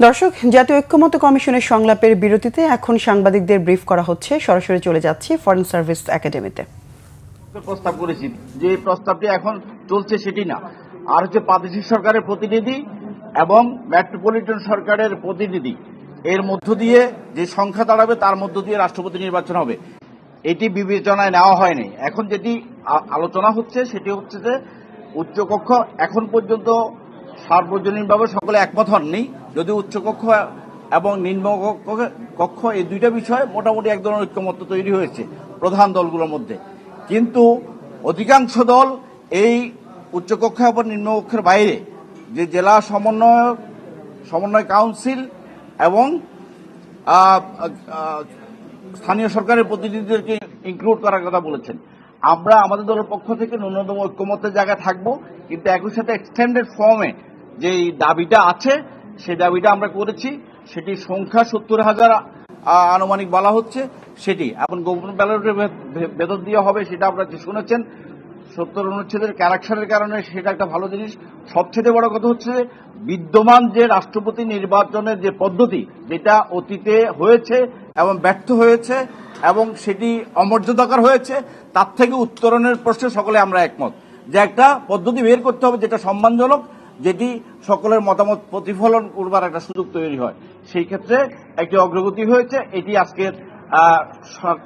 দর্শক, জাতীয় ঐক্যমত্য কমিশনের সংলাপের বিরতিতে এখন সাংবাদিকদের ব্রিফ করা হচ্ছে। সরাসরি চলে যাচ্ছি ফরেন সার্ভিস একাডেমিতে। প্রস্তাব করেছি যে প্রস্তাবটি এখন চলছে সেটি না, আর হচ্ছে প্রাদেশিক সরকারের প্রতিনিধি এবং মেট্রোপলিটন সরকারের প্রতিনিধি, এর মধ্য দিয়ে যে সংখ্যা দাঁড়াবে তার মধ্য দিয়ে রাষ্ট্রপতি নির্বাচন হবে। এটি বিবেচনায় নেওয়া হয়নি। এখন যেটি আলোচনা হচ্ছে সেটি হচ্ছে যে উচ্চকক্ষ এখন পর্যন্ত সার্বজনীনভাবে সকলে একমত হননি, যদি উচ্চকক্ষ এবং নিম্ন কক্ষ এই দুইটা বিষয় মোটামুটি এক ধরনের ঐক্যমত্য তৈরি হয়েছে প্রধান দলগুলোর মধ্যে। কিন্তু অধিকাংশ দল এই উচ্চকক্ষ এবং নিম্নকক্ষের বাইরে যে জেলা সমন্বয় কাউন্সিল এবং স্থানীয় সরকারের প্রতিনিধিদেরকে ইনক্লুড করার কথা বলেছেন। আমরা আমাদের দলের পক্ষ থেকে ন্যূনতম ঐক্যমত্যের জায়গায় থাকবো, কিন্তু একই সাথে এক্সটেন্ডেড ফর্মে যে দাবিটা আছে সেই দাবিটা আমরা করেছি। সেটি সংখ্যা 70,000 আনুমানিক বলা হচ্ছে। সেটি এখন গভর্নমেন্ট ব্যালটের ভেতর দিয়ে হবে, সেটা আপনারা শুনেছেন। 70 অনুচ্ছেদের কারেকশনের কারণে সেটা একটা ভালো জিনিস। সবচেয়ে বড় কথা হচ্ছে বিদ্যমান যে রাষ্ট্রপতি নির্বাচনের যে পদ্ধতি, যেটা অতীতে হয়েছে এবং ব্যর্থ হয়েছে এবং সেটি অমর্যাদাকর হয়েছে, তার থেকে উত্তরণের প্রশ্নে সকলে আমরা একমত যে একটা পদ্ধতি বের করতে হবে যেটা সম্মানজনক, যেটি সকলের মতামত প্রতিফলন করবার একটা সুযোগ তৈরি হয়। সেই ক্ষেত্রে একটি অগ্রগতি হয়েছে। এটি আজকের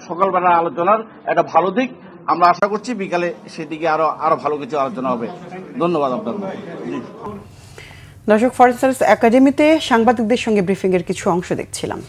সকালবেলার আলোচনার একটা ভালো দিক। আমরা আশা করছি বিকালে সেদিকে আরো ভালো কিছু আলোচনা হবে। ধন্যবাদ আপনাদের। দর্শক, ফরেন সার্ভিস একাডেমিতে সাংবাদিকদের সঙ্গে ব্রিফিং এর কিছু অংশ দেখছিলাম।